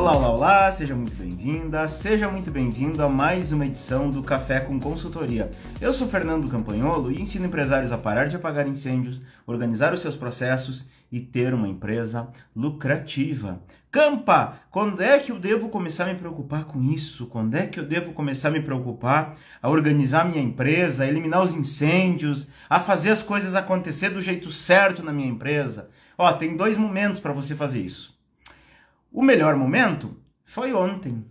Olá, olá, olá, seja muito bem-vinda, seja muito bem-vindo a mais uma edição do Café com Consultoria. Eu sou Fernando Campagnolo e ensino empresários a parar de apagar incêndios, organizar os seus processos e ter uma empresa lucrativa. Campa, quando é que eu devo começar a me preocupar com isso? Quando é que eu devo começar a me preocupar a organizar minha empresa, a eliminar os incêndios, a fazer as coisas acontecer do jeito certo na minha empresa? Ó, tem 2 momentos para você fazer isso. O melhor momento foi ontem.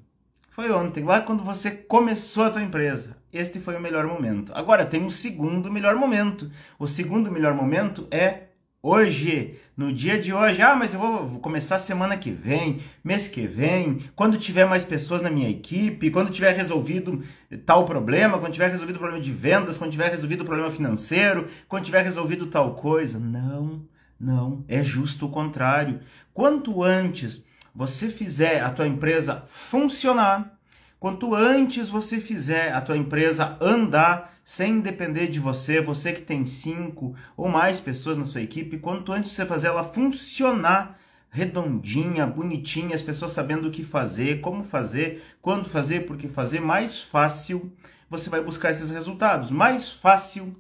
Foi ontem, lá quando você começou a tua empresa. Este foi o melhor momento. Agora tem um segundo melhor momento. O segundo melhor momento é hoje, no dia de hoje. Ah, mas eu vou começar semana que vem, mês que vem, quando tiver mais pessoas na minha equipe, quando tiver resolvido tal problema, quando tiver resolvido o problema de vendas, quando tiver resolvido o problema financeiro, quando tiver resolvido tal coisa. Não, é justo o contrário. Quanto antes você fizer a tua empresa funcionar, quanto antes você fizer a tua empresa andar sem depender de você, você que tem 5 ou mais pessoas na sua equipe, quanto antes você fazer ela funcionar redondinha, bonitinha, as pessoas sabendo o que fazer, como fazer, quando fazer, por que fazer, mais fácil você vai buscar esses resultados, mais fácil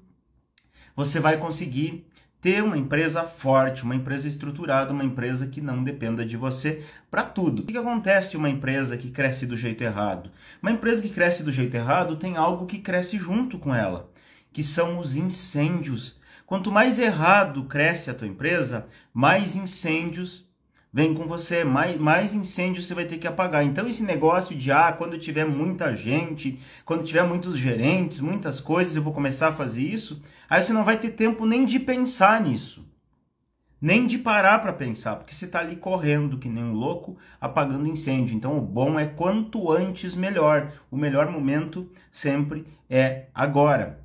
você vai conseguir ter uma empresa forte, uma empresa estruturada, uma empresa que não dependa de você para tudo. O que acontece uma empresa que cresce do jeito errado? Uma empresa que cresce do jeito errado tem algo que cresce junto com ela, que são os incêndios. Quanto mais errado cresce a tua empresa, mais incêndios vem com você, mais incêndios você vai ter que apagar. Então esse negócio de, quando tiver muita gente, quando tiver muitos gerentes, muitas coisas, eu vou começar a fazer isso, aí você não vai ter tempo nem de pensar nisso. Nem de parar para pensar, porque você está ali correndo que nem um louco, apagando incêndio. Então o bom é quanto antes melhor. O melhor momento sempre é agora.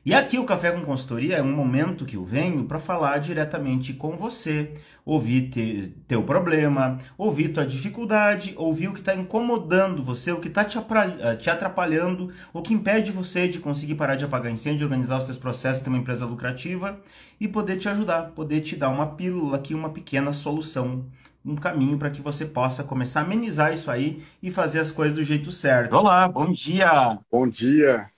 E aqui o Café com Consultoria é um momento que eu venho para falar diretamente com você, ouvir teu problema, ouvir tua dificuldade, ouvir o que está incomodando você, o que está te atrapalhando, o que impede você de conseguir parar de apagar incêndio, organizar os seus processos, ter uma empresa lucrativa e poder te ajudar, poder te dar uma pílula aqui, uma pequena solução, um caminho para que você possa começar a amenizar isso aí e fazer as coisas do jeito certo. Olá, bom dia! Bom dia,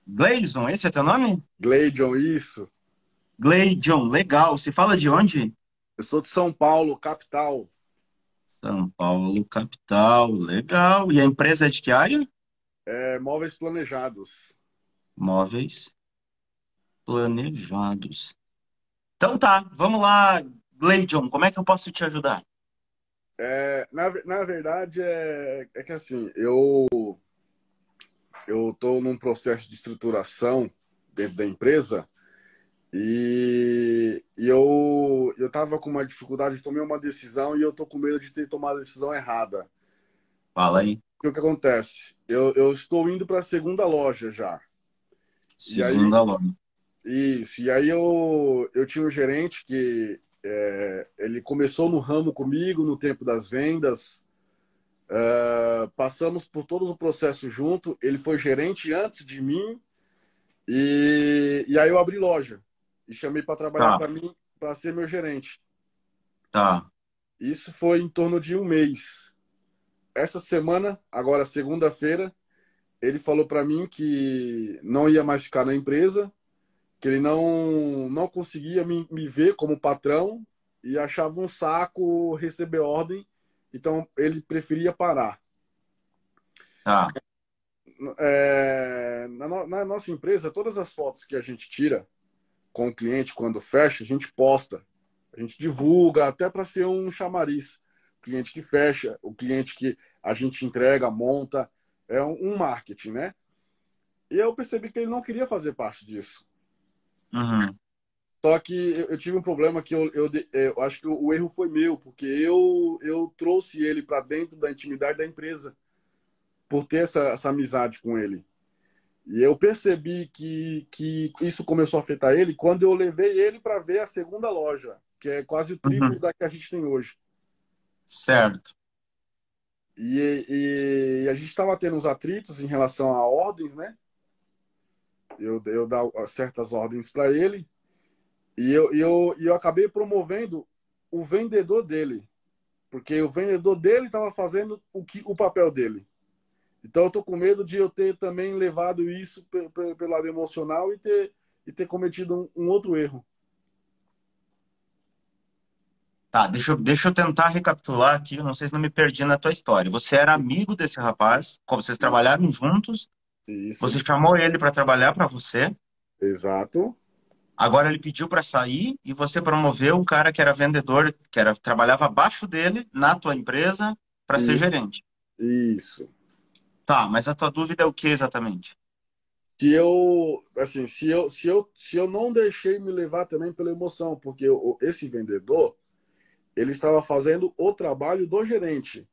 Gleison, esse é teu nome? Gleidion, isso. Gleidion, legal. Você fala de onde? Eu sou de São Paulo, capital. São Paulo, capital, legal. E a empresa é de que área? Móveis planejados. Móveis planejados. Então tá, vamos lá, Gleidion, como é que eu posso te ajudar? Na verdade, é que assim, eu estou num processo de estruturação dentro da empresa e eu estava com uma dificuldade de tomar uma decisão e eu estou com medo de ter tomado a decisão errada. Fala aí. O que acontece? Eu estou indo para a segunda loja já. E aí, Segunda loja. isso. E aí eu tinha um gerente que ele começou no ramo comigo no tempo das vendas. Passamos por todos o processo junto. Ele foi gerente antes de mim e aí eu abri loja e chamei para trabalhar Tá, para mim, para ser meu gerente. tá. Isso foi em torno de um mês. Essa semana, agora segunda-feira, ele falou para mim que não ia mais ficar na empresa, que ele não conseguia me ver como patrão e achava um saco receber ordem, então ele preferia parar. Tá. Na nossa empresa, todas as fotos que a gente tira com o cliente quando fecha, a gente posta, a gente divulga, até para ser um chamariz. O cliente que fecha, o cliente que a gente entrega, monta, é um marketing, né? E eu percebi que ele não queria fazer parte disso. Uhum. Só que eu tive um problema que eu acho que o erro foi meu, porque eu trouxe ele para dentro da intimidade da empresa, por ter essa amizade com ele. E eu percebi que isso começou a afetar ele quando eu levei ele para ver a segunda loja, que é quase o triplo Uhum. da que a gente tem hoje. Certo. E a gente estava tendo uns atritos em relação a ordens, né? Eu dar certas ordens para ele. E eu acabei promovendo o vendedor dele Porque o vendedor dele estava fazendo o papel dele. Então eu tô com medo de eu ter também levado isso pelo lado emocional e ter cometido um outro erro. Tá, deixa eu tentar recapitular aqui, eu não sei se não me perdi na tua história. Você era amigo desse rapaz, como vocês trabalharam juntos, você Isso, chamou ele para trabalhar para você, exato. agora ele pediu para sair e você promoveu um cara que era vendedor, trabalhava abaixo dele na tua empresa para ser E, gerente. isso. Tá, mas a tua dúvida é o que exatamente? Se eu, assim, se eu não deixei me levar também pela emoção, porque esse vendedor, ele estava fazendo o trabalho do gerente.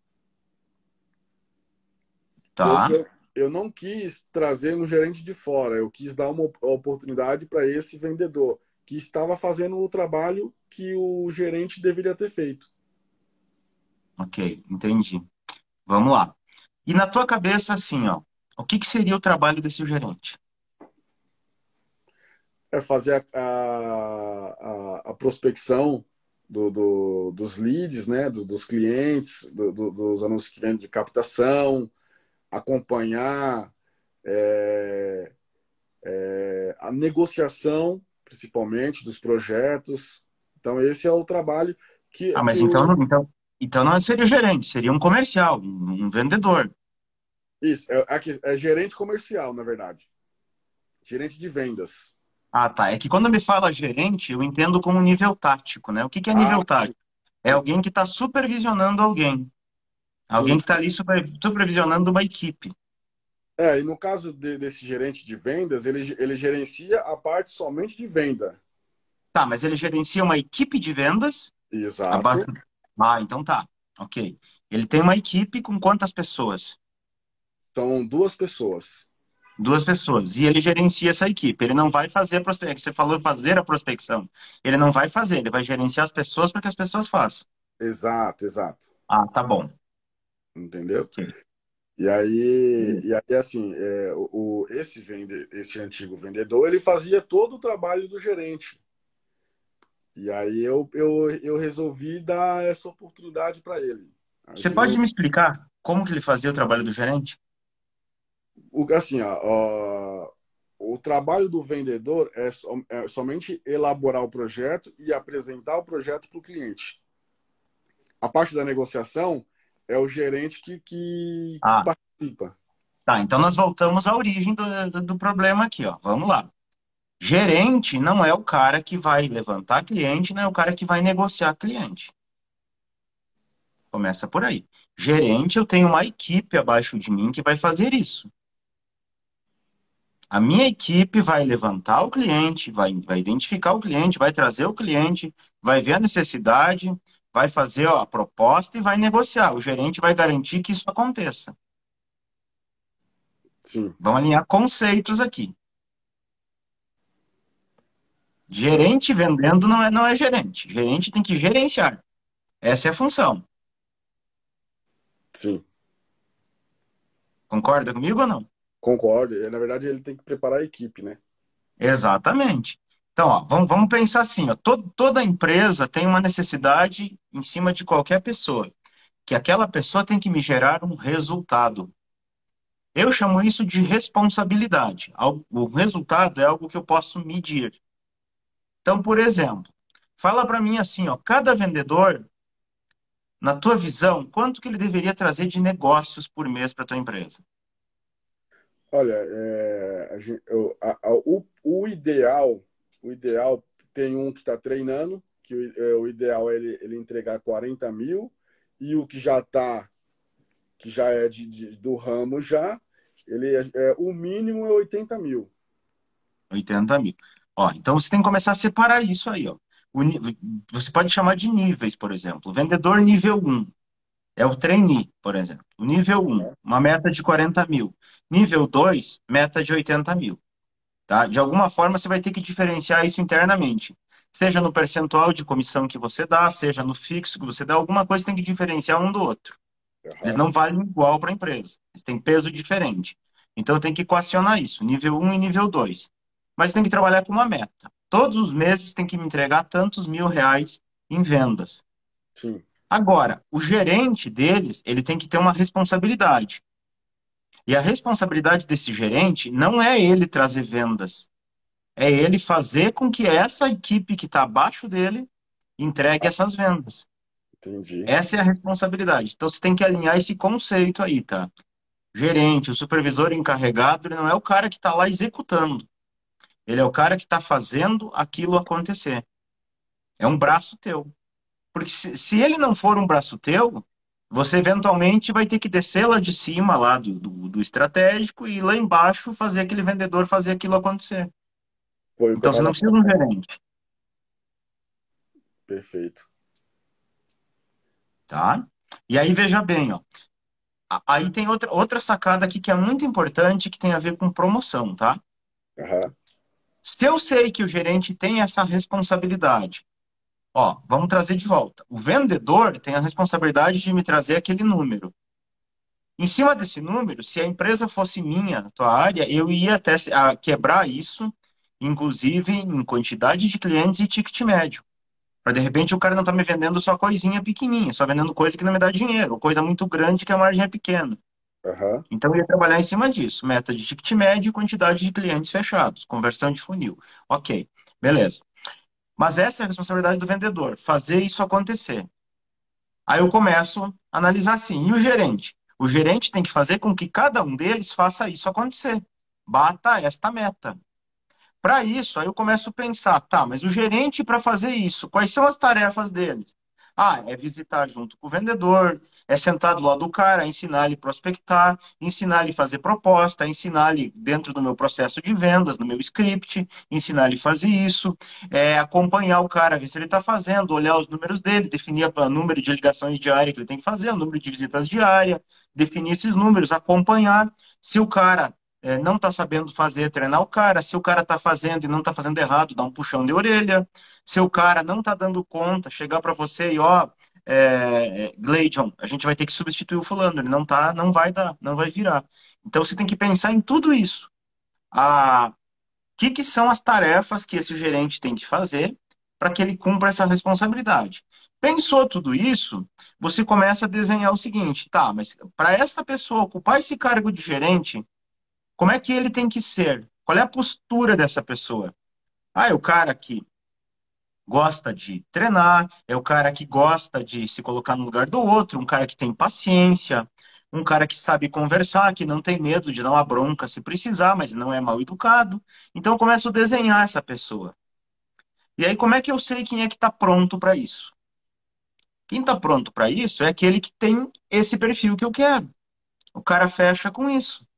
Eu, Tá. eu, eu não quis trazer um gerente de fora, eu quis dar uma oportunidade para esse vendedor, que estava fazendo o trabalho que o gerente deveria ter feito. Ok, entendi. Vamos lá. E na tua cabeça, assim, ó, o que que seria o trabalho desse gerente? É fazer a prospecção dos leads, né, dos clientes, dos anúncios que vêm de captação, acompanhar é, a negociação, principalmente, dos projetos. Então, esse é o trabalho que, Ah, que mas então, o. então não seria gerente, seria um comercial, um vendedor. Isso, é gerente comercial, na verdade. Gerente de vendas. Ah, tá. É que quando me fala gerente, eu entendo como nível tático, né? O que que é Ah, nível tático? É alguém que está supervisionando alguém. Alguém sim, que está sim. ali supervisionando uma equipe. E no caso desse gerente de vendas, ele gerencia a parte somente de venda. Tá, mas ele gerencia uma equipe de vendas Exato. abaixo. Ah, então tá. Ok. Ele tem uma equipe com quantas pessoas? São duas pessoas. Duas pessoas. E ele gerencia essa equipe. Ele não vai fazer a prospecção. Você falou fazer a prospecção. Ele não vai fazer, ele vai gerenciar as pessoas para que as pessoas façam. Exato, exato. Ah, tá bom. Entendeu? Ok. E aí assim, esse antigo vendedor, ele fazia todo o trabalho do gerente. E aí eu resolvi dar essa oportunidade para ele. Você Assim, pode me explicar como que ele fazia o trabalho do gerente? assim, o trabalho do vendedor é somente elaborar o projeto e apresentar o projeto para o cliente. A parte da negociação é o gerente que Ah, participa. tá. Então nós voltamos à origem do problema aqui, ó. Vamos lá. Gerente não é o cara que vai levantar cliente, não é o cara que vai negociar cliente. Começa por aí. Gerente, eu tenho uma equipe abaixo de mim que vai fazer isso. A minha equipe vai levantar o cliente, vai identificar o cliente, vai trazer o cliente, vai ver a necessidade, vai fazer ó, a proposta e vai negociar. O gerente vai garantir que isso aconteça. Sim, Vamos alinhar conceitos aqui. Gerente vendendo não é gerente. Gerente tem que gerenciar. Essa é a função. sim. Concorda comigo ou não? Concordo. Na verdade, ele tem que preparar a equipe, né? Exatamente. Então, ó, vamos pensar assim, ó, toda empresa tem uma necessidade em cima de qualquer pessoa, que aquela pessoa tem que me gerar um resultado. Eu chamo isso de responsabilidade. O resultado é algo que eu posso medir. Então, por exemplo, fala para mim assim, ó, cada vendedor, na tua visão, quanto que ele deveria trazer de negócios por mês para tua empresa? Olha, a gen- eu- a- o ideal tem um que está treinando, que o ideal é ele entregar 40 mil, e o que que já é do ramo já, o mínimo é 80 mil. 80 mil. Ó, então você tem que começar a separar isso aí, ó. Você pode chamar de níveis, por exemplo. Vendedor nível um é o trainee, por exemplo. O nível um, uma meta de 40 mil. Nível 2, meta de 80 mil. Tá? De alguma forma, você vai ter que diferenciar isso internamente. Seja no percentual de comissão que você dá, seja no fixo que você dá, alguma coisa tem que diferenciar um do outro. Eles Aham. não valem igual para a empresa. Eles têm peso diferente. Então, tem que equacionar isso, nível um e nível 2. Mas tem que trabalhar com uma meta. Todos os meses tem que me entregar tantos mil reais em vendas. Sim. Agora, o gerente deles, ele tem que ter uma responsabilidade. E a responsabilidade desse gerente não é ele trazer vendas, é ele fazer com que essa equipe que está abaixo dele entregue essas vendas. Entendi. Essa é a responsabilidade. Então você tem que alinhar esse conceito aí, tá? Gerente, o supervisor encarregado, ele não é o cara que está lá executando. Ele é o cara que está fazendo aquilo acontecer. É um braço teu. Porque se ele não for um braço teu, você eventualmente vai ter que descer lá de cima, lá do estratégico, e lá embaixo fazer aquele vendedor fazer aquilo acontecer. Foi o que eu Então você não tava. precisa de um gerente, Perfeito. tá? E aí veja bem, ó. Aí tem outra sacada aqui que é muito importante, que tem a ver com promoção, tá? Aham. Se eu sei que o gerente tem essa responsabilidade, ó, vamos trazer de volta. O vendedor tem a responsabilidade de me trazer aquele número. Em cima desse número, se a empresa fosse minha, na tua área, eu ia até quebrar isso, inclusive em quantidade de clientes e ticket médio. Para de repente o cara não tá me vendendo só coisinha pequenininha, só vendendo coisa que não me dá dinheiro, ou coisa muito grande que a margem é pequena. Aham. Então eu ia trabalhar em cima disso, meta de ticket médio e quantidade de clientes fechados, conversão de funil. Ok, beleza. Mas essa é a responsabilidade do vendedor, fazer isso acontecer. Aí eu começo a analisar assim, e o gerente? O gerente tem que fazer com que cada um deles faça isso acontecer. Bata esta meta. Para isso, aí eu começo a pensar, tá, mas o gerente para fazer isso, quais são as tarefas dele? Ah, é visitar junto com o vendedor, é sentar do lado do cara, ensinar ele a prospectar, ensinar ele a fazer proposta, ensinar ele dentro do meu processo de vendas, no meu script, ensinar ele a fazer isso, acompanhar o cara, ver se ele está fazendo, olhar os números dele, definir o número de ligações diárias que ele tem que fazer, o número de visitas diárias, definir esses números, acompanhar. Se o cara não está sabendo fazer, treinar o cara. Se o cara está fazendo e não está fazendo errado, dá um puxão de orelha. Se o cara não está dando conta, chegar para você e ó, Gleijon, a gente vai ter que substituir o fulano, ele não tá, não vai dar, não vai virar. Então você tem que pensar em tudo isso. O que são as tarefas que esse gerente tem que fazer para que ele cumpra essa responsabilidade? Pensou tudo isso, você começa a desenhar o seguinte, tá, mas para essa pessoa ocupar esse cargo de gerente, como é que ele tem que ser? Qual é a postura dessa pessoa? Ah, é o cara que gosta de treinar, é o cara que gosta de se colocar no lugar do outro, um cara que tem paciência, um cara que sabe conversar, que não tem medo de dar uma bronca se precisar, mas não é mal educado. Então eu começo a desenhar essa pessoa. E aí como é que eu sei quem é que está pronto para isso? Quem está pronto para isso é aquele que tem esse perfil que eu quero. O cara fecha com isso.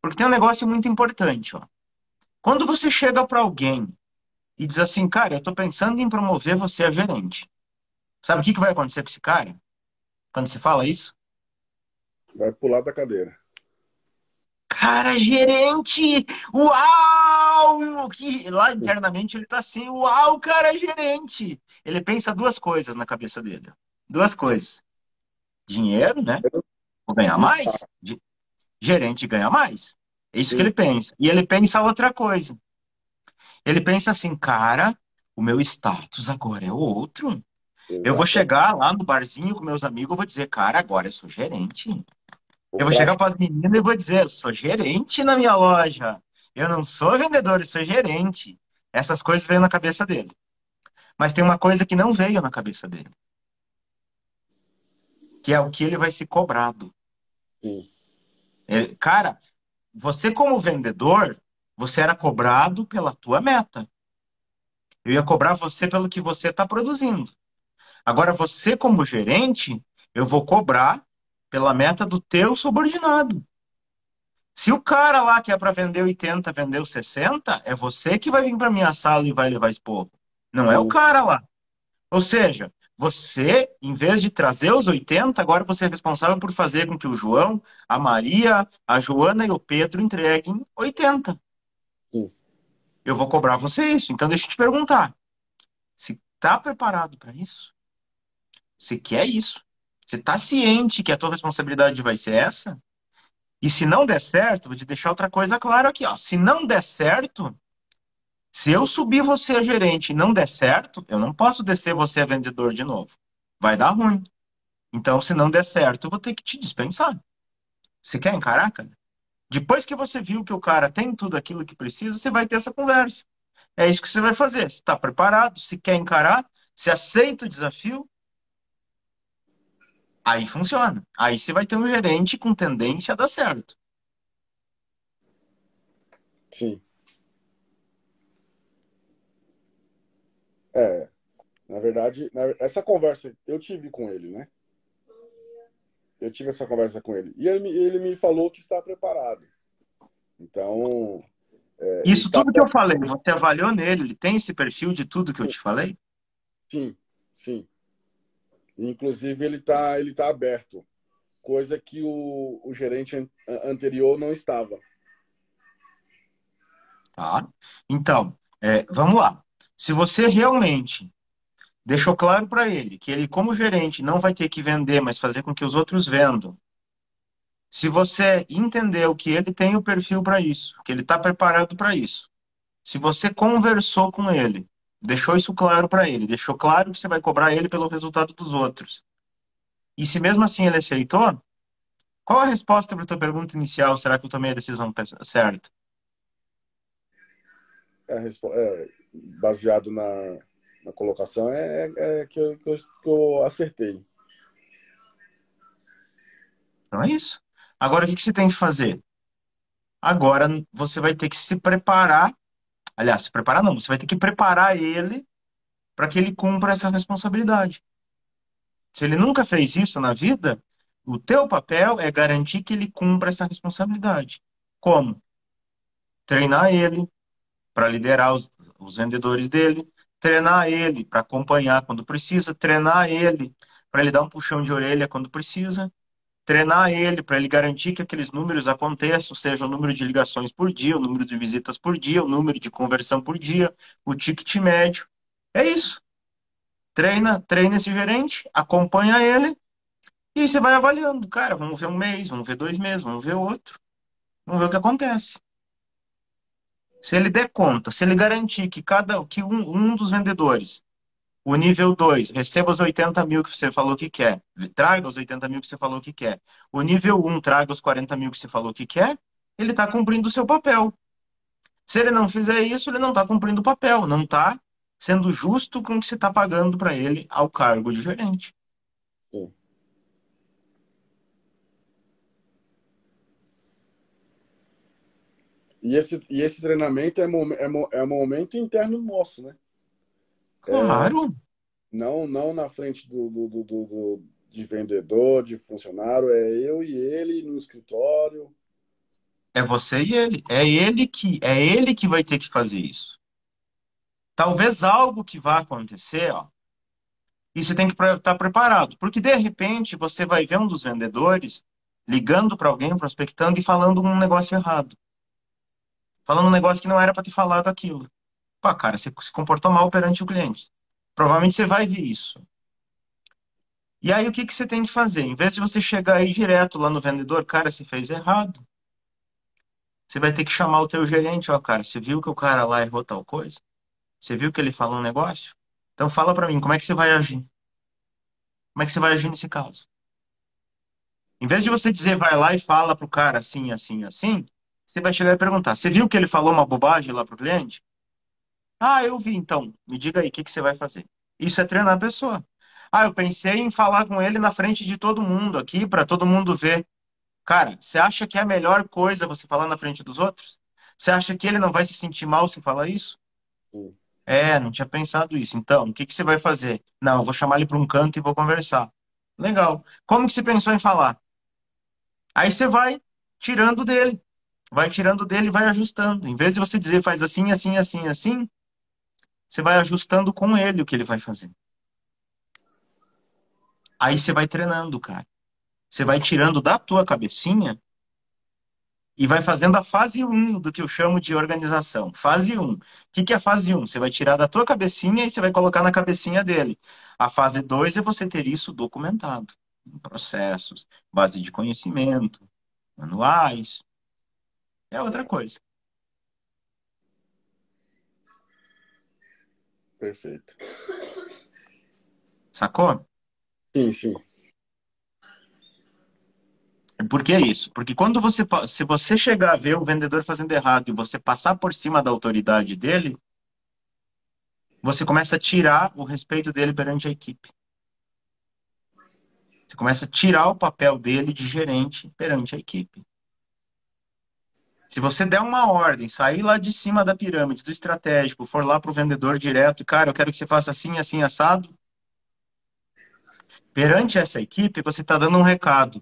Porque tem um negócio muito importante, ó. Quando você chega para alguém e diz assim, cara, eu estou pensando em promover você a gerente. Sabe o que vai acontecer com esse cara? Quando você fala isso? Vai pular da cadeira. Cara, gerente! Uau! Que... Lá internamente ele tá assim, uau, cara, gerente! Ele pensa duas coisas na cabeça dele. Duas coisas. Dinheiro, né? Vou ganhar E mais. Gerente ganha mais. É isso que sim, ele pensa. E ele pensa outra coisa. Ele pensa assim, cara, o meu status agora é outro. Eu vou exatamente. chegar lá no barzinho com meus amigos, eu vou dizer, cara, agora eu sou gerente. O Eu vou chegar crash, para as meninas e vou dizer, eu sou gerente na minha loja. Eu não sou vendedor, eu sou gerente. Essas coisas veio na cabeça dele. Mas tem uma coisa que não veio na cabeça dele, que é o que ele vai ser cobrado. sim. Cara, você como vendedor, você era cobrado pela tua meta. Eu ia cobrar você pelo que você está produzindo. Agora, você como gerente, eu vou cobrar pela meta do teu subordinado. Se o cara lá que é para vender 80 vendeu 60, é você que vai vir para minha sala e vai levar esse povo. Não é o Sim. cara lá. Ou seja, você, em vez de trazer os 80, agora você é responsável por fazer com que o João, a Maria, a Joana e o Pedro entreguem 80. Sim. Eu vou cobrar você isso. Então deixa eu te perguntar. Você está preparado para isso? Você quer isso? Você está ciente que a tua responsabilidade vai ser essa? E se não der certo, vou te deixar outra coisa clara aqui, ó. Se não der certo, se eu subir você a gerente e não der certo, eu não posso descer você a vendedor de novo. vai dar ruim. Então, se não der certo, eu vou ter que te dispensar. Você quer encarar, cara? Depois que você viu que o cara tem tudo aquilo que precisa, você vai ter essa conversa. É isso que você vai fazer. Você está preparado? Se quer encarar? Se aceita o desafio? Aí funciona. Aí você vai ter um gerente com tendência a dar certo. Sim. É, na verdade, essa conversa eu tive com ele, né? Eu tive essa conversa com ele. E ele me falou que está preparado. Então, ele Isso está. tudo que eu falei, você avaliou nele, ele tem esse perfil de tudo que eu te falei? Sim, sim. Inclusive, ele tá aberto, coisa que o gerente anterior não estava. Tá? Então, vamos lá. Se você realmente deixou claro para ele que ele, como gerente, não vai ter que vender, mas fazer com que os outros vendam. Se você entendeu que ele tem o perfil para isso, que ele está preparado para isso, se você conversou com ele, deixou isso claro para ele, deixou claro que você vai cobrar ele pelo resultado dos outros, e se mesmo assim ele aceitou, qual a resposta para a tua pergunta inicial? Será que eu tomei a decisão certa? Baseado na colocação, que eu acertei. Então é isso. Agora, o que que você tem que fazer? Agora você vai ter que se preparar. Aliás, se preparar não, você vai ter que preparar ele para que ele cumpra essa responsabilidade. Se ele nunca fez isso na vida, o teu papel é garantir que ele cumpra essa responsabilidade. Como? Treinar ele para liderar os vendedores dele, treinar ele para acompanhar quando precisa, treinar ele para ele dar um puxão de orelha quando precisa, treinar ele para ele garantir que aqueles números aconteçam, seja o número de ligações por dia, o número de visitas por dia, o número de conversão por dia, o ticket médio. É isso. Treina esse gerente, acompanha ele e aí você vai avaliando. Cara, vamos ver um mês, vamos ver 2 meses, vamos ver outro, vamos ver o que acontece. Se ele der conta, se ele garantir que um dos vendedores, o nível 2 receba os 80 mil que você falou que quer, traga os 80 mil que você falou que quer, o nível um traga os 40 mil que você falou que quer, ele está cumprindo o seu papel. Se ele não fizer isso, ele não está cumprindo o papel, não está sendo justo com o que você está pagando para ele ao cargo de gerente. Sim. E esse treinamento é um momento interno nosso, né? Claro, Não na frente de vendedor, de funcionário, é eu e ele no escritório. é você e ele. É ele que vai ter que fazer isso. Talvez algo que vá acontecer, ó, e você tem que estar preparado, porque de repente você vai ver um dos vendedores ligando para alguém, prospectando e falando um negócio errado, falando um negócio que não era para ter falado aquilo. Pô, cara, você se comportou mal perante o cliente. Provavelmente você vai ver isso. E aí o que que você tem que fazer? Em vez de você chegar aí direto lá no vendedor, cara, você fez errado. Você vai ter que chamar o teu gerente, ó, cara, você viu que o cara lá errou tal coisa? Você viu que ele falou um negócio? Então fala para mim, como é que você vai agir? Como é que você vai agir nesse caso? Em vez de Sim, você dizer, vai lá e fala pro cara assim, assim, assim, você vai chegar e perguntar: você viu que ele falou uma bobagem lá pro cliente? Ah, eu vi, então. Me diga aí, o que que você vai fazer? Isso é treinar a pessoa. Ah, eu pensei em falar com ele na frente de todo mundo aqui, para todo mundo ver. Cara, você acha que é a melhor coisa você falar na frente dos outros? Você acha que ele não vai se sentir mal se falar isso? sim, Não tinha pensado isso. Então, o que que você vai fazer? Não, eu vou chamar ele para um canto e vou conversar. Legal. Como que você pensou em falar? Aí você vai tirando dele e vai ajustando. Em vez de você dizer faz assim, assim, assim, assim, você vai ajustando com ele o que ele vai fazer. Aí você vai treinando, cara. Você vai tirando da tua cabecinha e vai fazendo a fase um do que eu chamo de organização. Fase um. O que que é a fase um? Você vai tirar da tua cabecinha e você vai colocar na cabecinha dele. A fase 2 é você ter isso documentado em processos, base de conhecimento, manuais. É outra coisa. perfeito. Sacou? Sim, sim. Por que isso? Porque quando se você chegar a ver o vendedor fazendo errado e você passar por cima da autoridade dele, você começa a tirar o respeito dele perante a equipe. Você começa a tirar o papel dele de gerente perante a equipe. Se você der uma ordem, sair lá de cima da pirâmide, do estratégico, for lá para o vendedor direto, cara, eu quero que você faça assim, assim, assado. Perante essa equipe, você está dando um recado.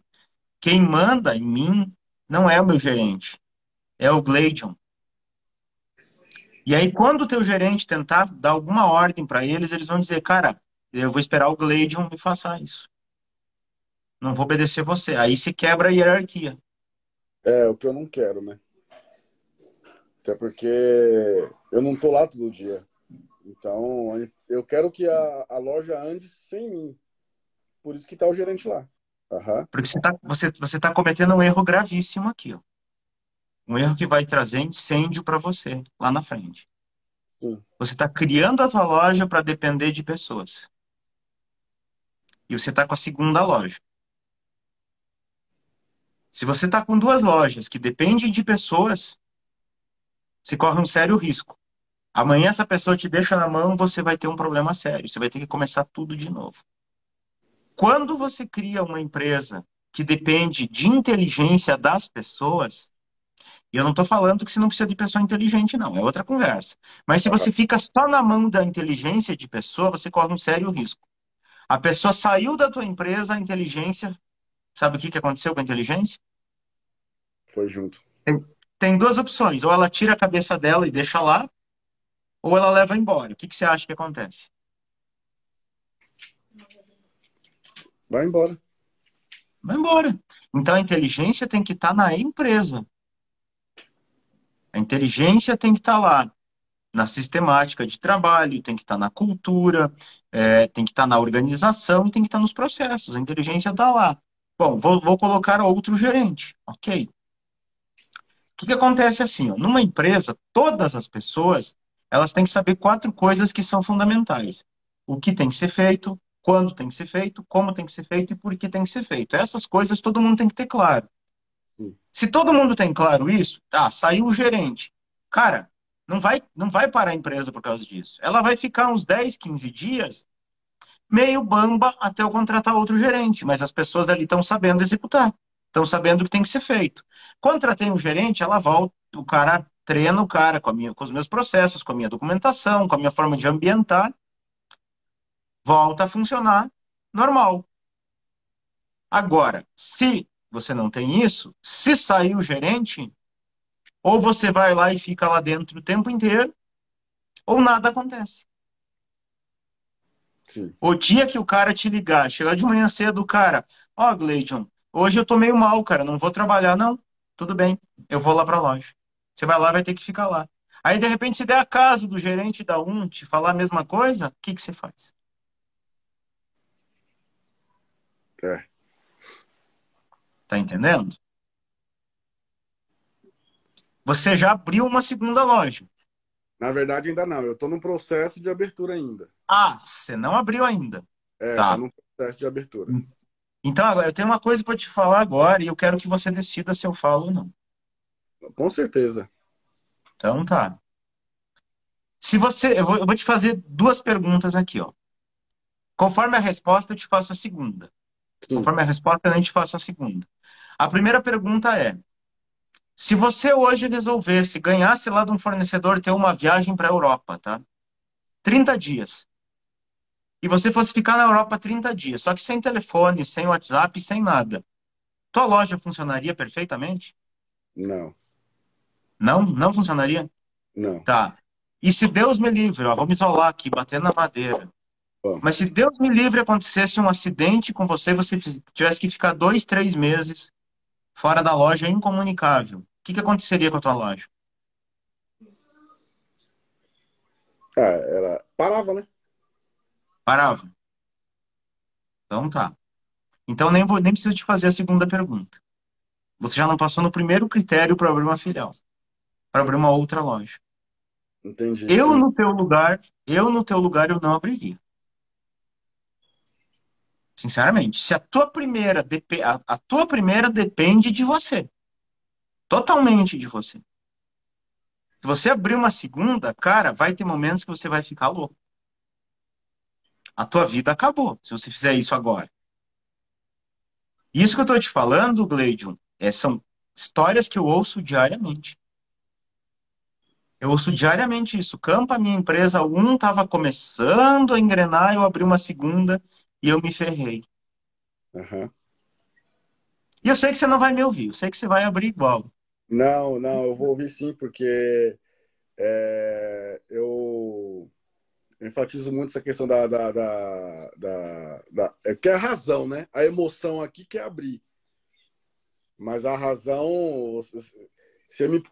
Quem manda em mim não é o meu gerente, é o Gleidion. E aí, quando o teu gerente tentar dar alguma ordem para eles, eles vão dizer, cara, eu vou esperar o Gleidion me faça isso. Não vou obedecer você. Aí se quebra a hierarquia. É o que eu não quero, né? Até porque eu não tô lá todo dia. Então, eu quero que a loja ande sem mim. Por isso que tá o gerente lá. Aham. Porque você tá cometendo um erro gravíssimo aqui, ó. Um erro que vai trazer incêndio para você lá na frente. Sim. Você está criando a tua loja para depender de pessoas. E você está com a segunda loja. Se você está com duas lojas que dependem de pessoas, você corre um sério risco. Amanhã essa pessoa te deixa na mão, você vai ter um problema sério. Você vai ter que começar tudo de novo. Quando você cria uma empresa que depende de inteligência das pessoas, e eu não estou falando que você não precisa de pessoa inteligente, não, é outra conversa. Mas se Aham. você fica só na mão da inteligência de pessoa, você corre um sério risco. A pessoa saiu da tua empresa, a inteligência, sabe o que aconteceu com a inteligência? Foi junto. Tem, tem duas opções, ou ela tira a cabeça dela e deixa lá, ou ela leva embora. O que você acha que acontece? Vai embora. Vai embora. Então a inteligência tem que estar na empresa. A inteligência tem que estar lá na sistemática de trabalho, tem que estar na cultura, tem que estar na organização e tem que estar nos processos. A inteligência está lá. Bom, vou colocar outro gerente. Ok. O que acontece assim, ó, numa empresa, todas as pessoas, elas têm que saber quatro coisas que são fundamentais. O que tem que ser feito, quando tem que ser feito, como tem que ser feito e por que tem que ser feito. Essas coisas todo mundo tem que ter claro. Sim. Se todo mundo tem claro isso, tá, saiu o gerente. Cara, não vai parar a empresa por causa disso. Ela vai ficar uns 10, 15 dias meio bamba até eu contratar outro gerente, mas as pessoas dali estão sabendo executar, estão sabendo o que tem que ser feito. Contratei um gerente, ela volta, o cara treina o cara com os meus processos, com a minha documentação, com a minha forma de ambientar, volta a funcionar normal. Agora, se você não tem isso, se sair o gerente, ou você vai lá e fica lá dentro o tempo inteiro, ou nada acontece. Sim. O dia que o cara te ligar, chegar de manhã cedo, o cara, ó, Gleijon, hoje eu tô meio mal, cara, não vou trabalhar, não. Tudo bem, eu vou lá pra loja. Você vai lá, vai ter que ficar lá. Aí, de repente, se der a casa do gerente da te falar a mesma coisa, o que que você faz? É. Tá entendendo? Você já abriu uma segunda loja. Na verdade, ainda não. Eu tô num processo de abertura ainda. Ah, você não abriu ainda. É, tá Tá. num processo de abertura. Então, agora, eu tenho uma coisa para te falar agora e eu quero que você decida se eu falo ou não. Com certeza. Então, tá. Se você, eu vou te fazer duas perguntas aqui, ó. Conforme a resposta, eu te faço a segunda. Sim. Conforme a resposta, eu te faço a segunda. A primeira pergunta é: se você hoje resolvesse, ganhasse lá de um fornecedor ter uma viagem para a Europa, tá? 30 dias. E você fosse ficar na Europa 30 dias, só que sem telefone, sem WhatsApp, sem nada. Tua loja funcionaria perfeitamente? Não. Não? Não funcionaria? Não. Tá. E se Deus me livre, ó, vamos isolar aqui, bater na madeira. Bom. Mas se Deus me livre acontecesse um acidente com você, você tivesse que ficar 2, 3 meses fora da loja incomunicável, o que aconteceria com a tua loja? Ah, ela parava, né? Parava. Então tá. Então nem preciso te fazer a segunda pergunta. Você já não passou no primeiro critério para abrir uma filial, para abrir uma outra loja. Entendi, Eu entendi. no teu lugar, eu no teu lugar eu não abriria. Sinceramente. Se a tua primeira, a tua primeira depende de você. Totalmente de você. Se você abrir uma segunda, cara, vai ter momentos que você vai ficar louco. A tua vida acabou, se você fizer isso agora. Isso que eu tô te falando, Gleidion, são histórias que eu ouço diariamente. Eu ouço diariamente isso. Campa, minha empresa um estava começando a engrenar, eu abri uma segunda e eu me ferrei. Aham. E eu sei que você não vai me ouvir, eu sei que você vai abrir igual. Não, não, eu vou ouvir sim, porque eu enfatizo muito essa questão é que é a razão, né? A emoção aqui quer abrir. Mas a razão,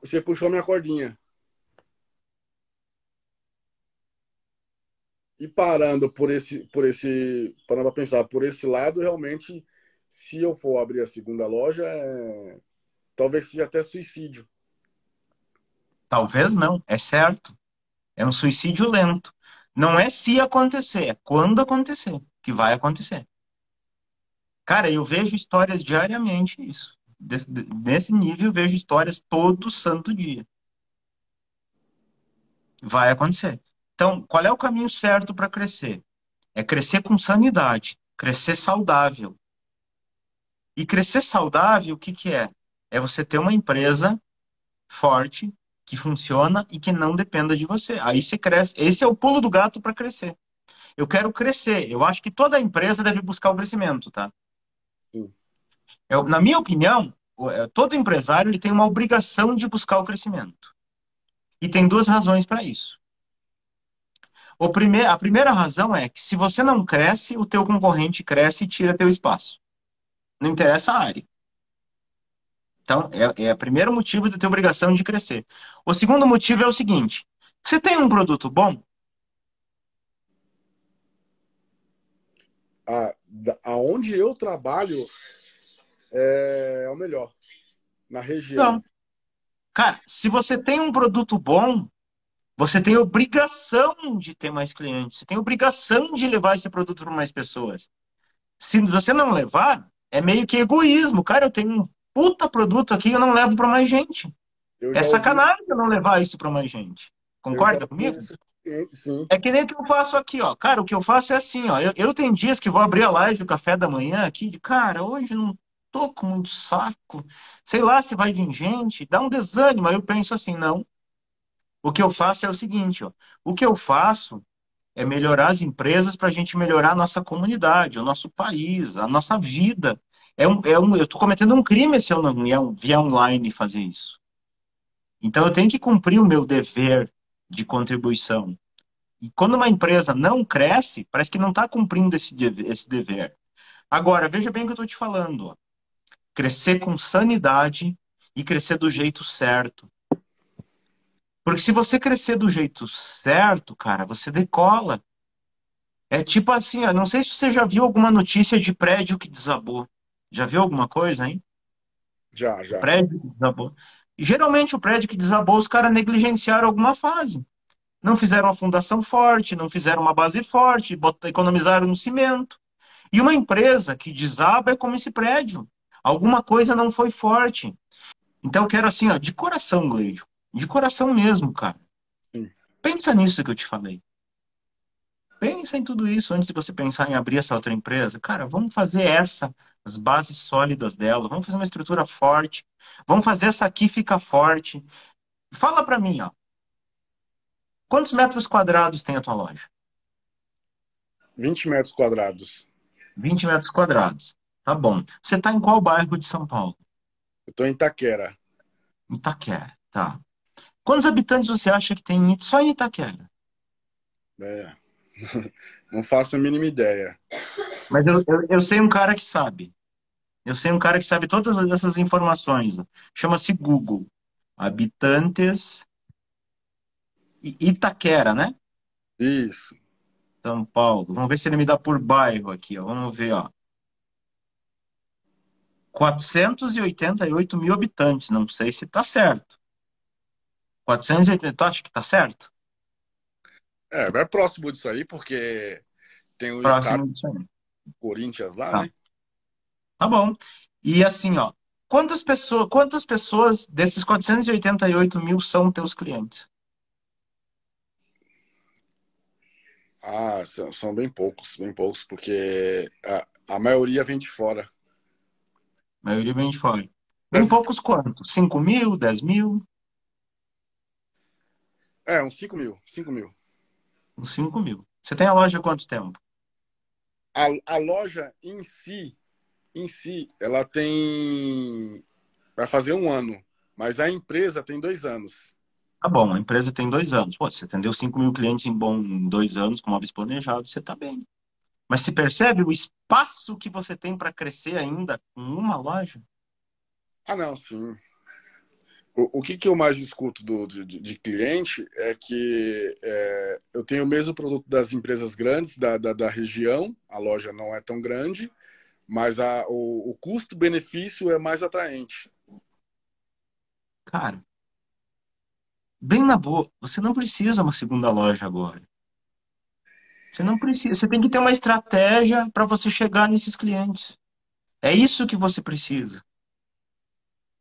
você puxou minha cordinha. E parando parando para pensar, por esse lado, realmente, se eu for abrir a segunda loja, talvez seja até suicídio. Talvez não, é certo. É um suicídio lento. Não é se acontecer, é quando acontecer, que vai acontecer. Cara, eu vejo histórias diariamente isso. Nesse nível, eu vejo histórias todo santo dia. Vai acontecer. Então, qual é o caminho certo para crescer? É crescer com sanidade, crescer saudável. E crescer saudável, o que que é? É você ter uma empresa forte, que funciona e que não dependa de você. Aí você cresce. Esse é o pulo do gato para crescer. Eu quero crescer. Eu acho que toda empresa deve buscar o crescimento, tá? Sim. Na minha opinião, todo empresário ele tem uma obrigação de buscar o crescimento. E tem duas razões para isso. A primeira razão é que se você não cresce, o teu concorrente cresce e tira teu espaço. Não interessa a área. Então, é o primeiro motivo de ter obrigação de crescer. O segundo motivo é o seguinte: você tem um produto bom? Aonde eu trabalho é o melhor, na região. Não. Cara, se você tem um produto bom, você tem obrigação de ter mais clientes. Você tem obrigação de levar esse produto para mais pessoas. Se você não levar, é meio que egoísmo. Cara, eu tenho um puta produto aqui e eu não levo para mais gente. Eu É já ouvi isso, sacanagem eu não levar isso para mais gente. eu já Concorda ouvi comigo? isso, sim. É que nem o que eu faço aqui, ó. Cara, o que eu faço é assim, ó. Eu tenho dias que vou abrir a live, o café da manhã aqui, de cara, hoje não tô com muito saco. Sei lá se vai vir gente, dá um desânimo. Aí eu penso assim, não. O que eu faço é o seguinte, ó. O que eu faço é melhorar as empresas para a gente melhorar a nossa comunidade, o nosso país, a nossa vida. Eu estou cometendo um crime se eu não vier online fazer isso. Então eu tenho que cumprir o meu dever de contribuição. E quando uma empresa não cresce, parece que não está cumprindo esse dever. Agora, veja bem o que eu estou te falando. Ó. Crescer com sanidade e crescer do jeito certo. Porque se você crescer do jeito certo, cara, você decola. É tipo assim, ó, não sei se você já viu alguma notícia de prédio que desabou. Já viu alguma coisa, hein? Já, já. Prédio que desabou. E, geralmente o prédio que desabou, os caras negligenciaram alguma fase. Não fizeram uma fundação forte, não fizeram uma base forte, economizaram no cimento. E uma empresa que desaba é como esse prédio. Alguma coisa não foi forte. Então eu quero assim, ó, de coração, Gleidio. De coração mesmo, cara. Sim. Pensa nisso que eu te falei. Pensa em tudo isso antes de você pensar em abrir essa outra empresa. Cara, vamos fazer as bases sólidas dela, vamos fazer uma estrutura forte, vamos fazer essa aqui ficar forte. Fala pra mim, ó, quantos metros quadrados tem a tua loja? 20 metros quadrados. 20 metros quadrados. Tá bom. Você tá em qual bairro de São Paulo? Eu tô em Itaquera. Itaquera, tá. Quantos habitantes você acha que tem só em Itaquera? É. Não faço a mínima ideia. Mas eu sei um cara que sabe. Eu sei um cara que sabe todas essas informações. Ó. Chama-se Google. Habitantes Itaquera, né? Isso. São Paulo. Vamos ver se ele me dá por bairro aqui, ó. Vamos ver, ó. 488 mil habitantes. Não sei se tá certo. 480, tu acha que tá certo? É próximo disso aí, porque tem o estado, Próximo disso aí. Corinthians lá, Tá, né? tá bom. E assim, ó, quantas pessoas desses 488 mil são teus clientes? Ah, são bem poucos, porque a maioria vem de fora. A maioria vem de fora. Bem Das- poucos quantos? 5 mil, 10 mil? Uns 5 mil. Uns 5 mil. Você tem a loja há quanto tempo? A loja em si, ela tem, vai fazer 1 ano, mas a empresa tem 2 anos. Tá bom, a empresa tem 2 anos. Pô, você atendeu 5 mil clientes em 2 anos com móveis planejados, você está bem. Mas se percebe o espaço que você tem para crescer ainda com uma loja? Ah, não, sim. O que eu mais escuto de cliente é que eu tenho o mesmo produto das empresas grandes da região, a loja não é tão grande, mas o custo-benefício é mais atraente. Cara, bem na boa, você não precisa uma segunda loja agora. Você não precisa. Você tem que ter uma estratégia para você chegar nesses clientes. É isso que você precisa.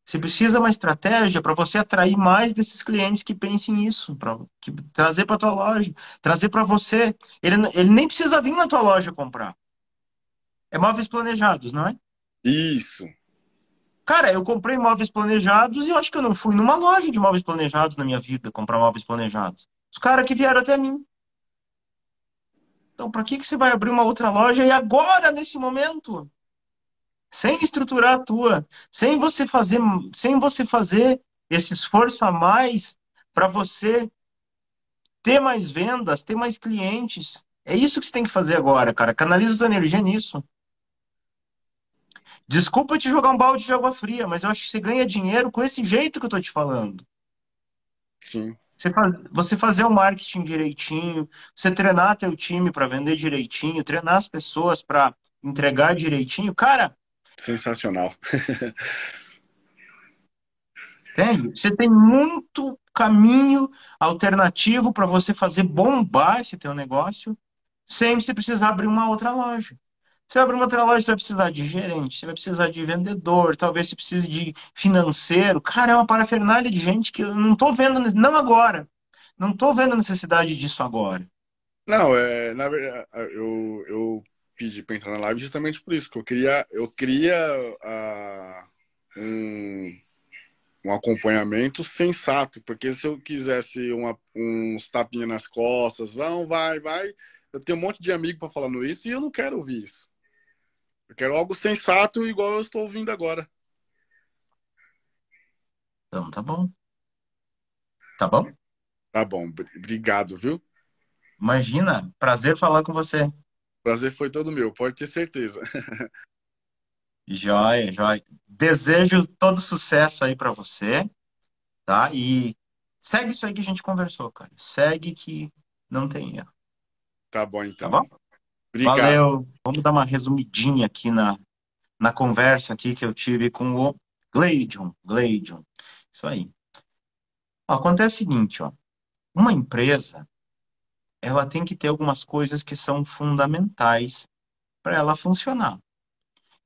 Você precisa uma estratégia para você atrair mais desses clientes que pensem nisso, para trazer para tua loja, trazer para você. Ele nem precisa vir na tua loja comprar. É móveis planejados, não é? Isso, Cara, eu comprei móveis planejados e eu acho que eu não fui numa loja de móveis planejados na minha vida comprar móveis planejados. Os caras que vieram até mim. Então, para que você vai abrir uma outra loja e agora, nesse momento? Sem estruturar a tua, sem você fazer esse esforço a mais para você ter mais vendas, ter mais clientes. É isso que você tem que fazer agora, cara. Canaliza tua energia nisso. Desculpa te jogar um balde de água fria, mas eu acho que você ganha dinheiro com esse jeito que eu tô te falando. sim, Você fazer o marketing direitinho, você treinar teu time para vender direitinho, treinar as pessoas para entregar direitinho, cara. sensacional. Você tem muito caminho alternativo para você fazer bombar esse teu negócio sem você precisar abrir uma outra loja. Você abre uma outra loja, você vai precisar de gerente, você vai precisar de vendedor, talvez você precise de financeiro. Cara, é uma parafernália de gente que eu não tô vendo, não agora. Não tô vendo a necessidade disso agora. Não, na verdade, eu pedi para entrar na live justamente por isso, que eu queria um, um acompanhamento sensato, porque se eu quisesse uns tapinhas nas costas, vão, vai, eu tenho um monte de amigo para falando isso e eu não quero ouvir isso. Eu quero algo sensato igual eu estou ouvindo agora. Então, tá bom. Tá bom? Tá bom, obrigado, viu? Imagina, prazer falar com você. Prazer foi todo meu, pode ter certeza. Joia, joia. Desejo todo sucesso aí para você, tá? E segue isso aí que a gente conversou, cara. Segue que não tem erro, Tá bom, tá então. bom? Obrigado. Valeu. Vamos dar uma resumidinha aqui na conversa aqui que eu tive com o Gleidion. Gleidion. Isso aí. Ó, acontece o seguinte, ó. Uma empresa, ela tem que ter algumas coisas que são fundamentais para ela funcionar.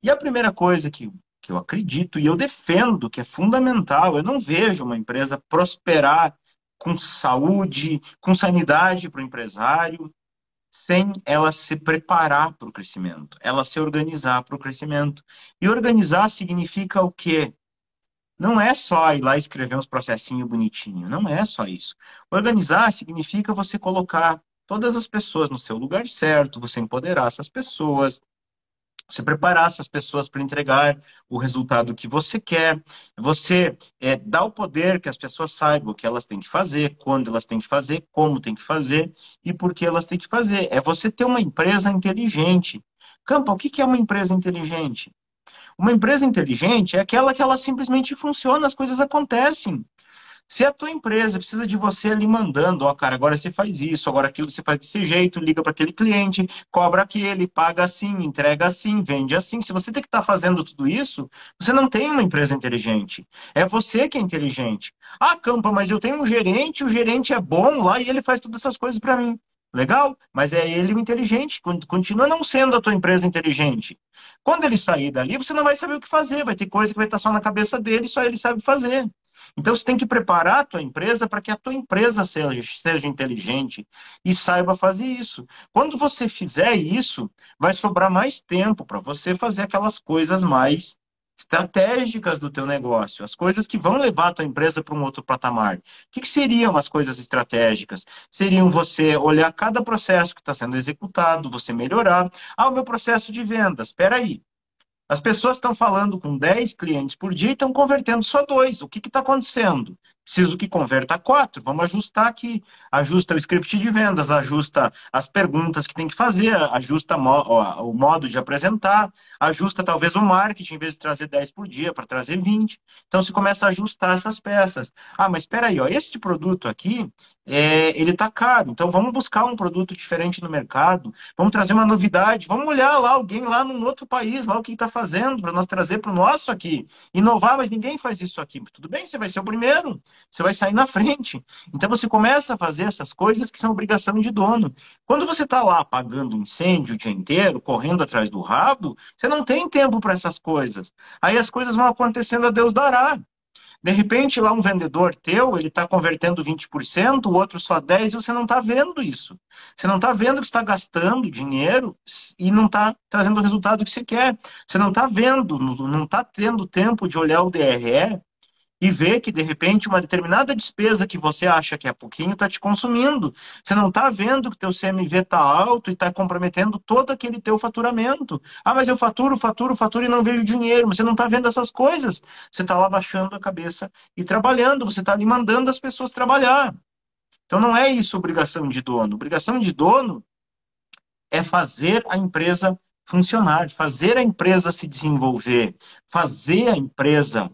E a primeira coisa que eu acredito e eu defendo que é fundamental, eu não vejo uma empresa prosperar com saúde, com sanidade para o empresário, sem ela se preparar para o crescimento, ela se organizar para o crescimento. E organizar significa o quê? Não é só ir lá e escrever uns processinhos bonitinhos, não é só isso. Organizar significa você colocar todas as pessoas no seu lugar certo, você empoderar essas pessoas, você preparar essas pessoas para entregar o resultado que você quer, você dar o poder que as pessoas saibam o que elas têm que fazer, quando elas têm que fazer, como têm que fazer e por que elas têm que fazer. É você ter uma empresa inteligente. Campa, o que é uma empresa inteligente? Uma empresa inteligente é aquela que ela simplesmente funciona, as coisas acontecem. Se a tua empresa precisa de você ali mandando, ó, cara, agora você faz isso, agora aquilo você faz desse jeito, liga para aquele cliente, cobra aquele, paga assim, entrega assim, vende assim. Se você tem que estar fazendo tudo isso, você não tem uma empresa inteligente. É você que é inteligente. Ah, Campa, mas eu tenho um gerente, o gerente é bom lá e ele faz todas essas coisas para mim. Legal, mas é ele o inteligente, continua não sendo a tua empresa inteligente. Quando ele sair dali, você não vai saber o que fazer, vai ter coisa que vai estar só na cabeça dele, só ele sabe fazer. Então você tem que preparar a tua empresa para que a tua empresa seja inteligente e saiba fazer isso. Quando você fizer isso, vai sobrar mais tempo para você fazer aquelas coisas mais estratégicas do teu negócio, as coisas que vão levar a tua empresa para um outro patamar. O que, que seriam as coisas estratégicas? Seriam você olhar cada processo que está sendo executado, você melhorar. Ah, o meu processo de vendas, espera aí. As pessoas estão falando com 10 clientes por dia e estão convertendo só dois. O que está acontecendo? Preciso que converta 4. Vamos ajustar aqui. Ajusta o script de vendas, ajusta as perguntas que tem que fazer, ajusta o modo de apresentar, ajusta talvez o marketing, em vez de trazer 10 por dia, para trazer 20. Então, se começa a ajustar essas peças. Ah, mas espera aí, ó, esse produto aqui, ele está caro. Então, vamos buscar um produto diferente no mercado. Vamos trazer uma novidade. Vamos olhar lá alguém lá num outro país, lá o que está fazendo, para nós trazer para o nosso aqui. Inovar, mas ninguém faz isso aqui. Tudo bem, você vai ser o primeiro. Você vai sair na frente. Então você começa a fazer essas coisas que são obrigação de dono. Quando você está lá apagando incêndio o dia inteiro, correndo atrás do rabo, você não tem tempo para essas coisas. Aí as coisas vão acontecendo a Deus dará. De repente, lá um vendedor teu, ele está convertendo 20%, o outro só 10%, e você não está vendo isso. Você não está vendo que está gastando dinheiro e não está trazendo o resultado que você quer. Você não está vendo, não está tendo tempo de olhar o DRE e ver que, de repente, uma determinada despesa que você acha que é pouquinho está te consumindo. Você não está vendo que o teu CMV está alto e está comprometendo todo aquele teu faturamento. Ah, mas eu faturo, faturo, faturo e não vejo dinheiro. Você não está vendo essas coisas. Você está lá baixando a cabeça e trabalhando. Você está ali mandando as pessoas trabalhar. Então não é isso obrigação de dono. Obrigação de dono é fazer a empresa funcionar, fazer a empresa se desenvolver, fazer a empresa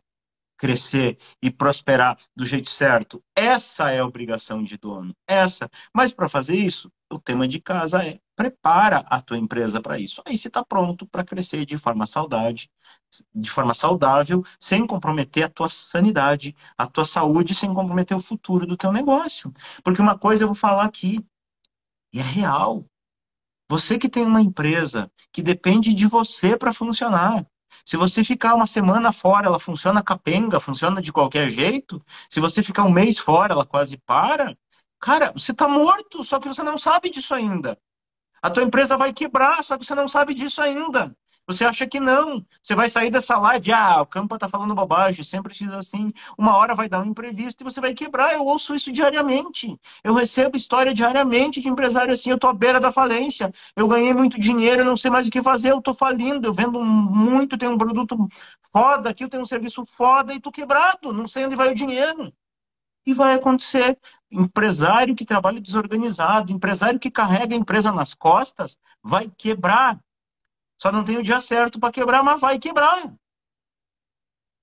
crescer e prosperar do jeito certo. Essa é a obrigação de dono. Essa. Mas para fazer isso, o tema de casa é prepara a tua empresa para isso. Aí você está pronto para crescer de forma saudável, sem comprometer a tua sanidade, a tua saúde, sem comprometer o futuro do teu negócio. Porque uma coisa eu vou falar aqui, e é real. Você que tem uma empresa que depende de você para funcionar. Se você ficar uma semana fora, ela funciona capenga, funciona de qualquer jeito. Se você ficar um mês fora, ela quase para. Cara, você está morto, só que você não sabe disso ainda. A tua empresa vai quebrar, só que você não sabe disso ainda. Você acha que não. Você vai sair dessa live, o Campa tá falando bobagem, sempre diz assim, uma hora vai dar um imprevisto e você vai quebrar. Eu ouço isso diariamente. Eu recebo história diariamente de empresário assim, eu tô à beira da falência. Eu ganhei muito dinheiro, eu não sei mais o que fazer, eu tô falindo, eu vendo muito, tenho um produto foda aqui, eu tenho um serviço foda e tô quebrado, não sei onde vai o dinheiro. E vai acontecer. Empresário que trabalha desorganizado, empresário que carrega a empresa nas costas, vai quebrar. Só não tem o dia certo para quebrar, mas vai quebrar.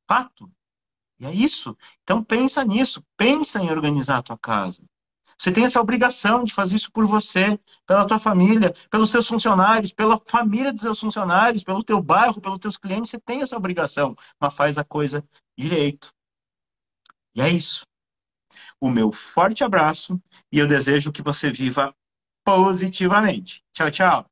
Fato. E é isso. Então pensa nisso. Pensa em organizar a tua casa. Você tem essa obrigação de fazer isso por você, pela tua família, pelos teus funcionários, pela família dos teus funcionários, pelo teu bairro, pelos teus clientes. Você tem essa obrigação, mas faz a coisa direito. E é isso. O meu forte abraço e eu desejo que você viva positivamente. Tchau, tchau.